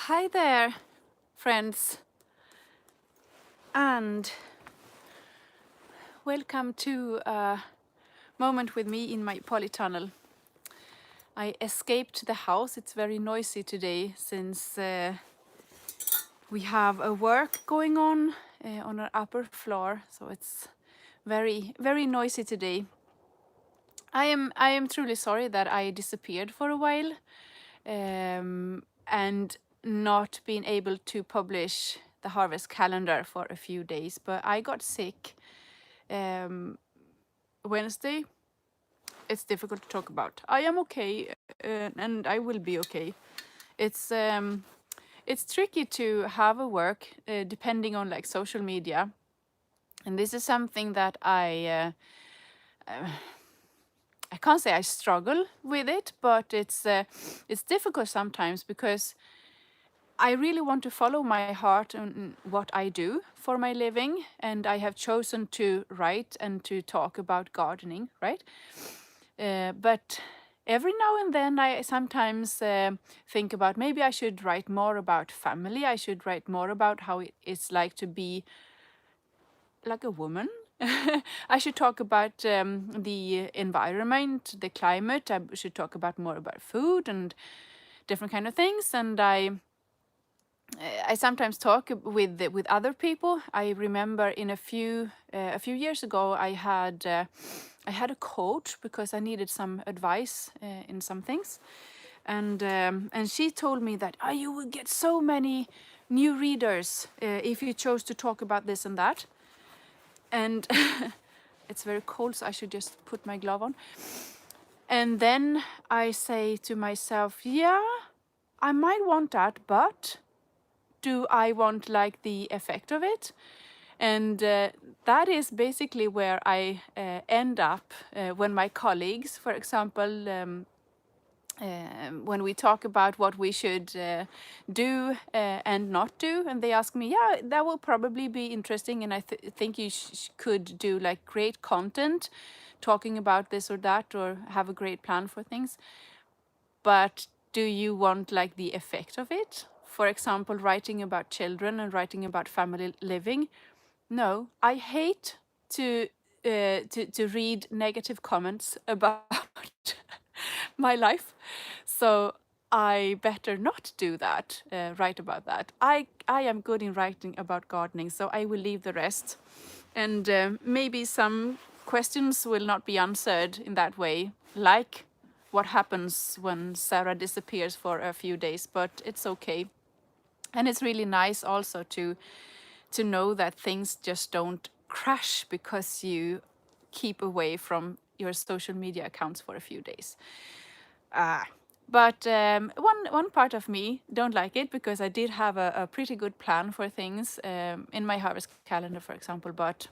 Hi there, friends, and welcome to a moment with me in my polytunnel. I escaped the house. It's very noisy today since we have a work going on our upper floor, so it's very noisy today. I am truly sorry that I disappeared for a while and not been able to publish the harvest calendar for a few days, but I got sick Wednesday. It's difficult to talk about. I am okay, and I will be okay. It's tricky to have a work depending on like social media, and this is something that I can't say I struggle with it, but it's difficult sometimes because I really want to follow my heart and what I do for my living, and I have chosen to write and to talk about gardening, right? But every now and then I sometimes think about maybe I should write more about family. I should write more about how it's like to be like a woman. I should talk about the environment, the climate. I should talk about more about food and different kind of things. And I sometimes talk with other people. I remember in a few years ago I had a coach because I needed some advice in some things, and she told me that you will get so many new readers if you chose to talk about this and that, and it's very cold, so I should just put my glove on. And then I say to myself, yeah, I might want that, but do I want like the effect of it? And that is basically where I end up when my colleagues, for example, when we talk about what we should do and not do, and they ask me, yeah, that will probably be interesting, and I think you could do like great content talking about this or that, or have a great plan for things. But do you want like the effect of it? For example, writing about children and writing about family living. No, I hate to to read negative comments about my life, so I better not do that. Write about that. I am good in writing about gardening, so I will leave the rest, and maybe some questions will not be answered in that way, like what happens when Sarah disappears for a few days, but it's okay. And it's really nice also to know that things just don't crash because you keep away from your social media accounts for a few days. But one part of me don't like it because I did have a pretty good plan for things in my harvest calendar, for example, but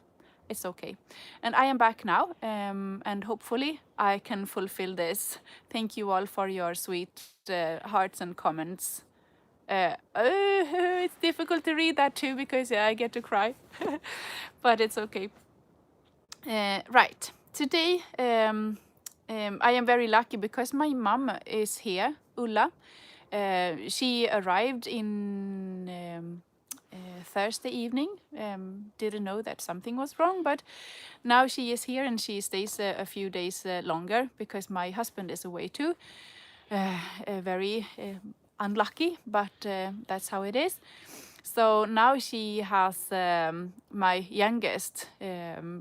it's okay. And I am back now, and hopefully I can fulfill this. Thank you all for your sweet hearts and comments. It's difficult to read that too because I get to cry, but it's okay. Right. Today, I am very lucky because my mom is here, Ulla. She arrived in Thursday evening. Didn't know that something was wrong, but now she is here and she stays a few days longer because my husband is away too. Very unlucky, but that's how it is. So now she has my youngest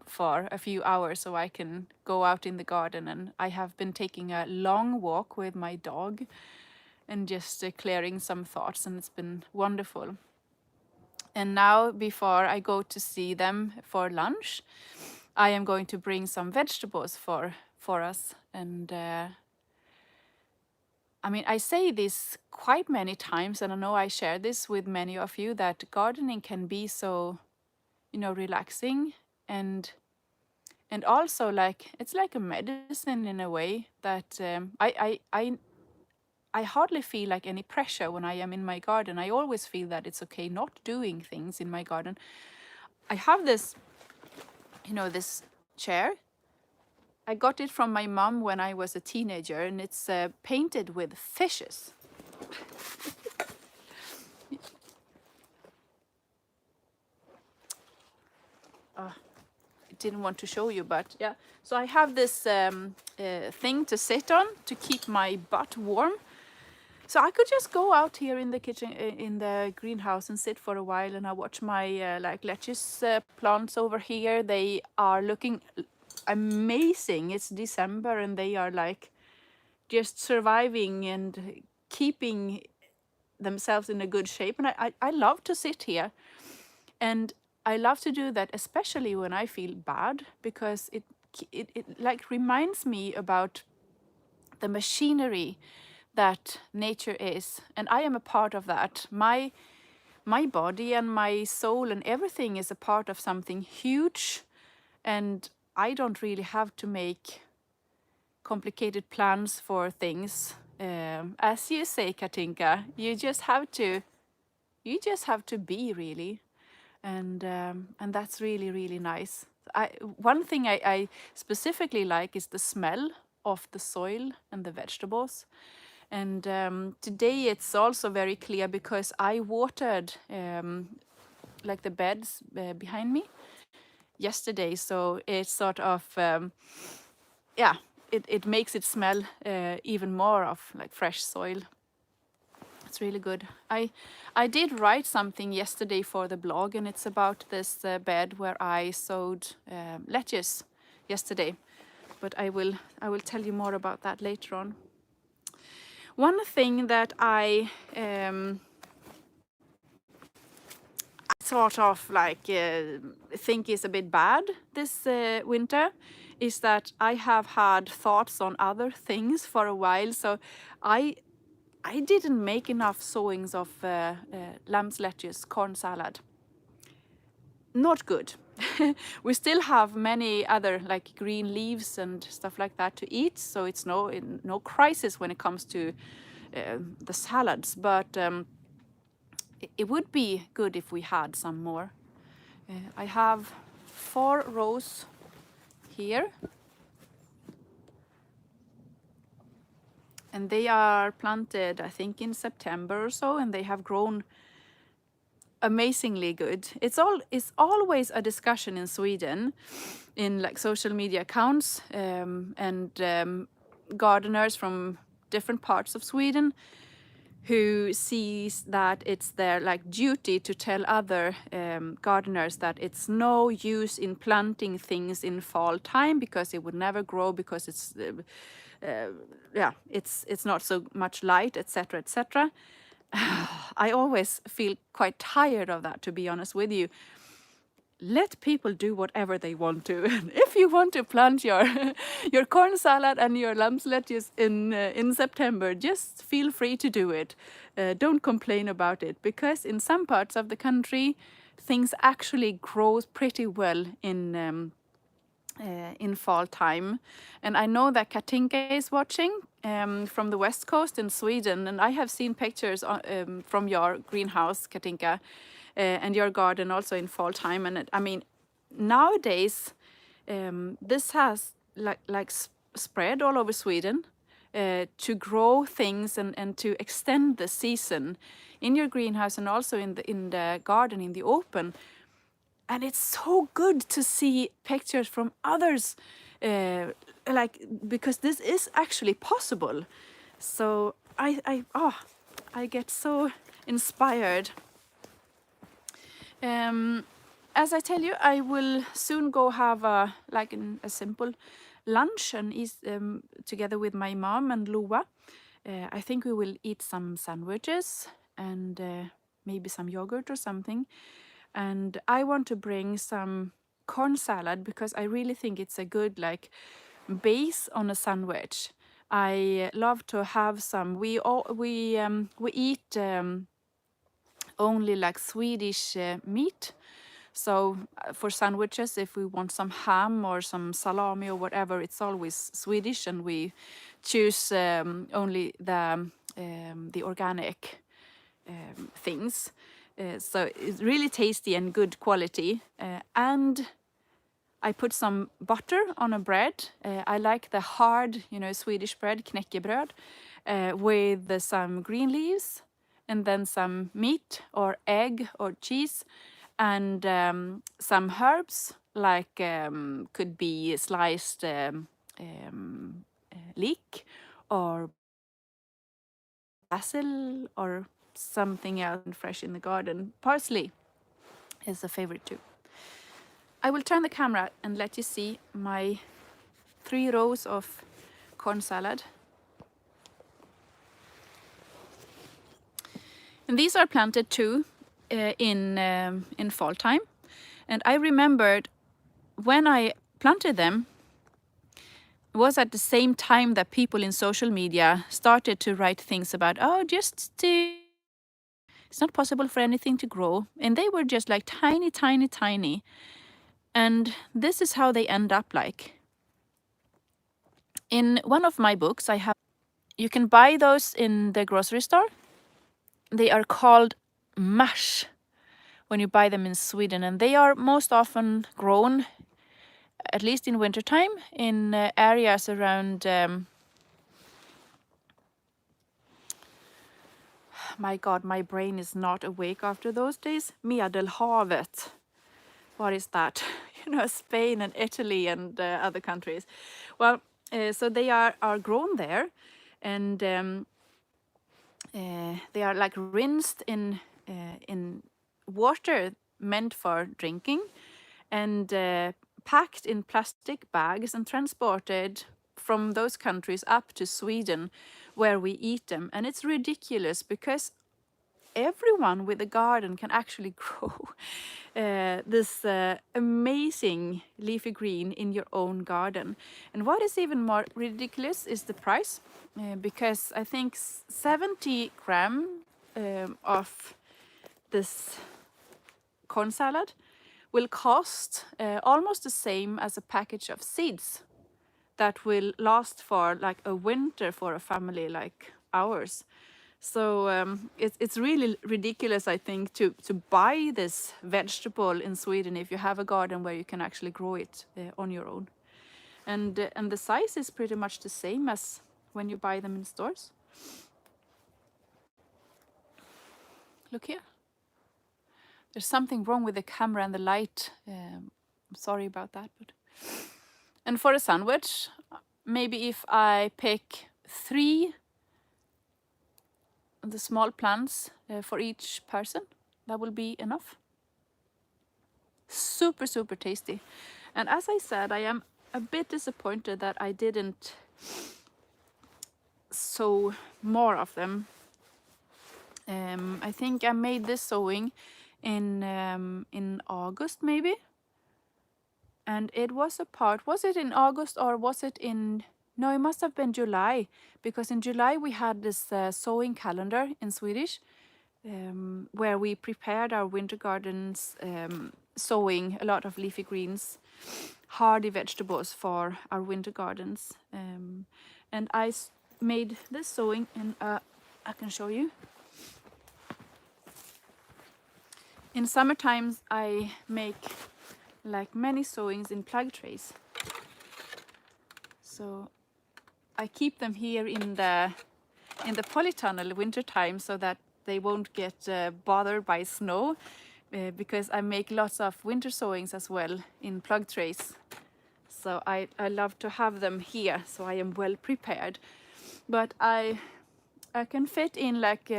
for a few hours so I can go out in the garden, and I have been taking a long walk with my dog and just clearing some thoughts, and it's been wonderful. And now before I go to see them for lunch, I am going to bring some vegetables for us, and I mean, I say this quite many times, and I know I share this with many of you, that gardening can be so, relaxing, and also like it's like a medicine in a way that I hardly feel like any pressure when I am in my garden. I always feel that it's okay not doing things in my garden. I have this, this chair. I got it from my mom when I was a teenager, and it's painted with fishes. didn't want to show you, but yeah. So I have this thing to sit on to keep my butt warm. So I could just go out here in the kitchen, in the greenhouse, and sit for a while, and I watch my like lettuce plants over here. They are looking amazing. It's December, and they are like just surviving and keeping themselves in a good shape. And I love to sit here, and I love to do that, especially when I feel bad, because it like reminds me about the machinery that nature is, and I am a part of that. My body and my soul and everything is a part of something huge, and I don't really have to make complicated plans for things. As you say, Katinka, you just have to be, really, and that's really, really nice. One thing I specifically like is the smell of the soil and the vegetables. And today it's also very clear because I watered like the beds behind me yesterday, so it's sort of yeah, it makes it smell even more of like fresh soil. It's really good. I did write something yesterday for the blog, and it's about this bed where I sowed lettuce yesterday, but I will tell you more about that later on. One thing that I sort of like think is a bit bad this winter is that I have had thoughts on other things for a while. So I didn't make enough sowings of lamb's lettuce corn salad. Not good. We still have many other like green leaves and stuff like that to eat, so it's no crisis when it comes to the salads, but it would be good if we had some more. I have 4 rows here, and they are planted I think in September or so, and they have grown amazingly good. It's always a discussion in Sweden in like social media accounts and gardeners from different parts of Sweden who sees that it's their like duty to tell other gardeners that it's no use in planting things in fall time because it would never grow because it's it's not so much light, etc., etc. I always feel quite tired of that, to be honest with you. Let people do whatever they want to. If you want to plant your your corn salad and your lamb's lettuce in September, just feel free to do it. Don't complain about it, because in some parts of the country, things actually grow pretty well in fall time. And I know that Katinka is watching from the west coast in Sweden, and I have seen pictures from your greenhouse, Katinka, and your garden also in fall time. And I mean, nowadays this has spread all over Sweden to grow things and to extend the season in your greenhouse and also in the garden in the open. And it's so good to see pictures from others, because this is actually possible. So I get so inspired. As I tell you, I will soon go have a simple lunch and eat together with my mom and Lua. I think we will eat some sandwiches and maybe some yogurt or something. And I want to bring some corn salad because I really think it's a good base on a sandwich. I love to have some. We eat only like Swedish meat. So for sandwiches, if we want some ham or some salami or whatever, it's always Swedish, and we choose only the organic things. So it's really tasty and good quality. And I put some butter on a bread. I like the hard, Swedish bread, knäckebröd, with some green leaves, and then some meat or egg or cheese, and some herbs, like could be sliced leek or basil or something else fresh in the garden. Parsley is a favorite too. I will turn the camera and let you see my 3 rows of corn salad. And these are planted too in fall time. And I remembered when I planted them, it was at the same time that people in social media started to write things about, oh, it's not possible for anything to grow. And they were just like tiny, tiny, tiny. And this is how they end up like. In one of my books, you can buy those in the grocery store. They are called mash when you buy them in Sweden, and they are most often grown, at least in wintertime, in areas around, my God, my brain is not awake after those days. Medelhavet. What is that? You know, Spain and Italy and other countries. Well, so they are grown there, and they are like rinsed in water meant for drinking, and packed in plastic bags and transported from those countries up to Sweden, where we eat them. And it's ridiculous because everyone with a garden can actually grow this amazing leafy green in your own garden. And what is even more ridiculous is the price, because I think 70 gram of this corn salad will cost almost the same as a package of seeds that will last for like a winter for a family like ours. So it's really ridiculous, I think, to buy this vegetable in Sweden if you have a garden where you can actually grow it on your own. And the size is pretty much the same as when you buy them in stores. Look here. There's something wrong with the camera and the light. I'm sorry about that. And for a sandwich, maybe if I pick 3 of the small plants for each person, that will be enough. Super, super tasty. And as I said, I am a bit disappointed that I didn't sow more of them. I think I made this sowing in August maybe, and it was was it in August or was it in, no, it must have been July, because in July we had this sowing calendar in Swedish, where we prepared our winter gardens, sowing a lot of leafy greens, hardy vegetables for our winter gardens. And I made this sowing in, I can show you. In summer times I make like many sowings in plug trays. So I keep them here in the polytunnel winter time so that they won't get bothered by snow, because I make lots of winter sowings as well in plug trays. So I love to have them here, so I am well prepared. But I can fit in like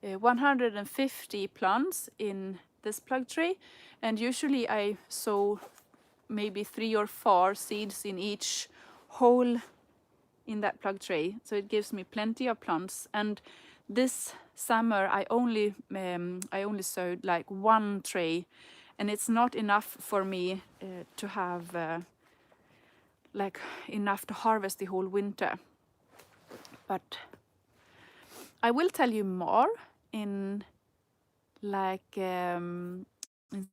150 plants in this plug tray, and usually I sow maybe 3 or 4 seeds in each hole in that plug tray, so it gives me plenty of plants. And this summer I only sowed like 1 tray, and it's not enough for me to have like enough to harvest the whole winter. But I will tell you more in like in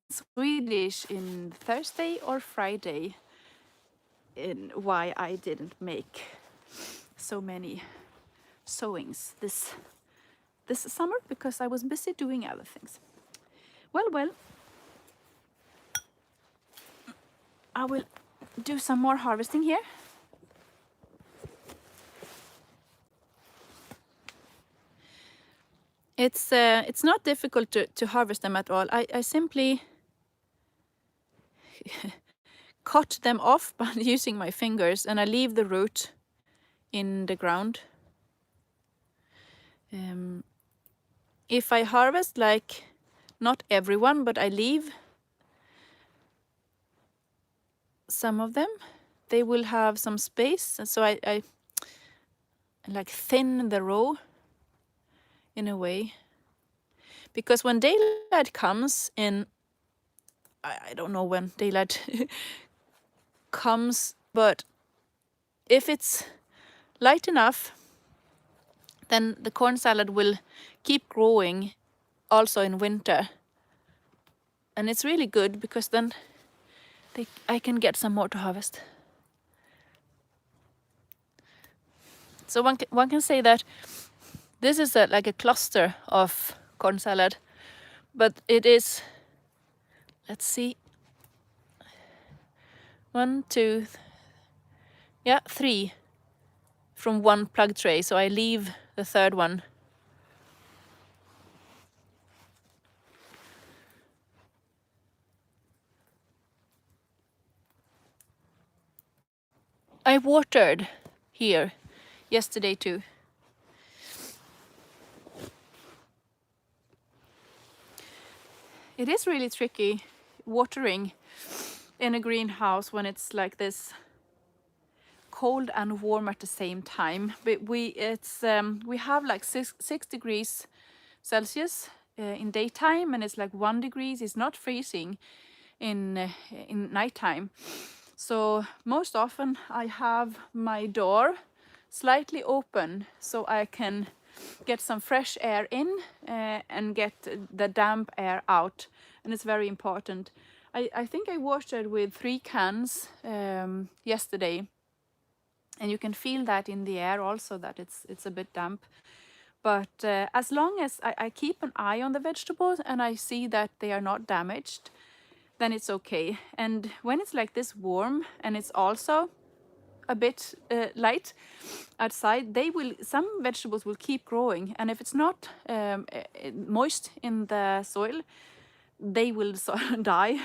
Swedish in Thursday or Friday in why I didn't make so many sowings this summer, because I was busy doing other things. Well, I will do some more harvesting here. It's not difficult to harvest them at all. I simply cut them off by using my fingers, and I leave the root in the ground. If I harvest, like, not everyone, but I leave some of them, they will have some space, and so I like thin the row in a way, because when daylight comes in, I don't know when daylight comes, but if it's light enough, then the corn salad will keep growing also in winter. And it's really good because then I can get some more to harvest. So one can say that this is like a cluster of corn salad, but it is, let's see, 1, 2, 3 from one plug tray. So I leave the third one. I watered here yesterday too. It is really tricky watering in a greenhouse when it's like this cold and warm at the same time. But we have like 6 degrees Celsius in daytime, and it's like 1 degree. It's not freezing in nighttime. So most often I have my door slightly open so I can get some fresh air in and get the damp air out, and it's very important. I think I watered with 3 cans yesterday, and you can feel that in the air also, that it's a bit damp. But as long as I keep an eye on the vegetables and I see that they are not damaged, then it's okay. And when it's like this warm and it's also a bit light outside, some vegetables will keep growing, and if it's not moist in the soil, they will die.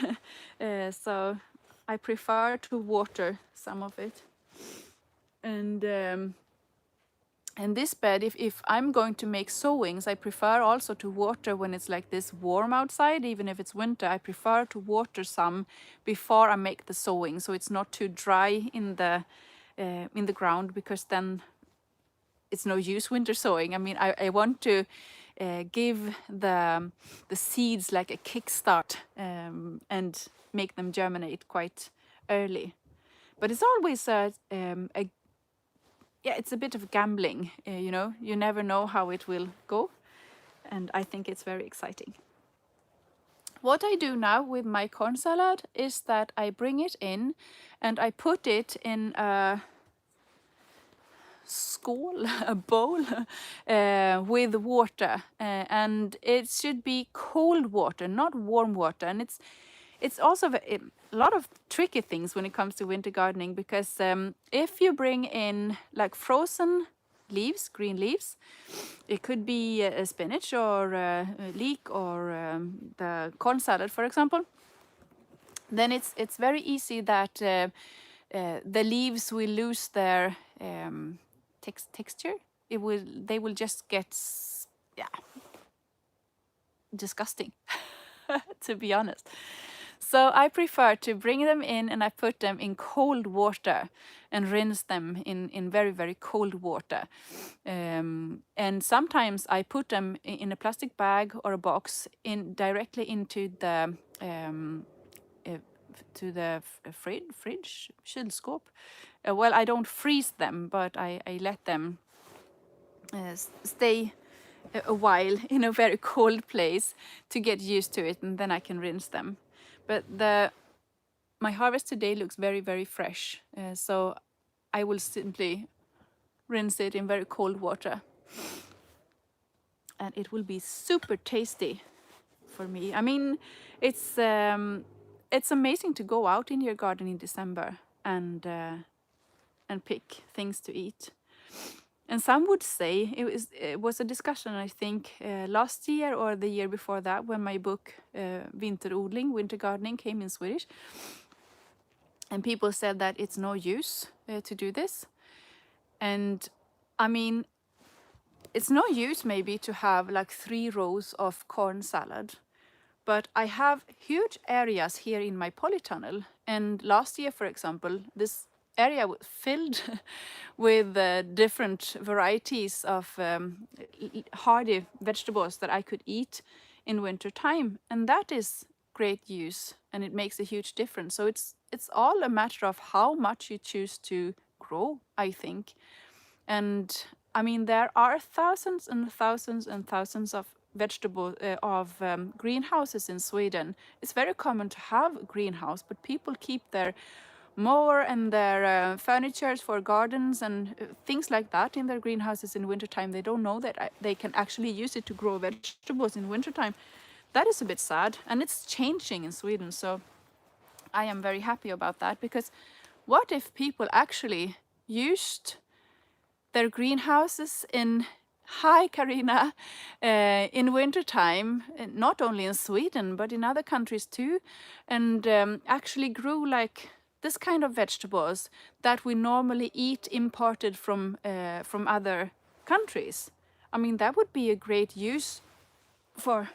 So I prefer to water some of it. And this bed, if I'm going to make sowings, I prefer also to water when it's like this warm outside. Even if it's winter, I prefer to water some before I make the sowing, so it's not too dry in the ground, because then it's no use winter sowing. I mean, I want to give the seeds like a kickstart and make them germinate quite early. But it's always it's a bit of gambling, you never know how it will go, and I think it's very exciting. What I do now with my corn salad is that I bring it in and I put it in a skål, a bowl, with water, and it should be cold water, not warm water. And it's also a lot of tricky things when it comes to winter gardening, because if you bring in like frozen leaves, green leaves, it could be a spinach or a leek or the corn salad, for example, then it's very easy that the leaves will lose their texture. They will just get disgusting, to be honest. So I prefer to bring them in and I put them in cold water and rinse them in very, very cold water. And sometimes I put them in a plastic bag or a box directly into the fridge, kylskåp. Well, I don't freeze them, but I let them stay a while in a very cold place to get used to it, and then I can rinse them. But my harvest today looks very, very fresh, so I will simply rinse it in very cold water, and it will be super tasty for me. I mean, it's amazing to go out in your garden in December and pick things to eat. And some would say, it was a discussion, I think, last year or the year before that, when my book Vinterodling, Winter Gardening, came in Swedish. And people said that it's no use to do this. And I mean, it's no use maybe to have like 3 rows of corn salad, but I have huge areas here in my polytunnel. And last year, for example, this area was filled with different varieties of hardy vegetables that I could eat in winter time. And that is great use, and it makes a huge difference. So it's all a matter of how much you choose to grow, I think. And I mean, there are thousands and thousands and thousands of greenhouses in Sweden. It's very common to have a greenhouse, but people keep their mower and their furniture for gardens and things like that in their greenhouses in wintertime. They don't know that they can actually use it to grow vegetables in wintertime. That is a bit sad, and it's changing in Sweden. So I am very happy about that, because what if people actually used their greenhouses in Hi Karina, in wintertime, not only in Sweden but in other countries too, and actually grew like this kind of vegetables that we normally eat imported from other countries. I mean, that would be a great use for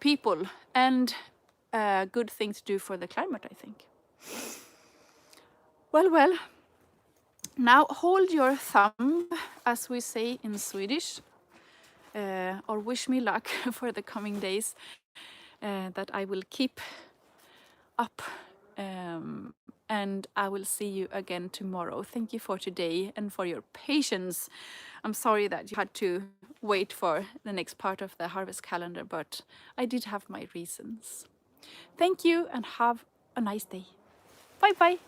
people, and a good thing to do for the climate, I think. Well, now hold your thumb, as we say in Swedish, or wish me luck for the coming days, that I will keep up, and I will see you again tomorrow. Thank you for today and for your patience. I'm sorry that you had to wait for the next part of the harvest calendar, but I did have my reasons. Thank you and have a nice day. Bye bye.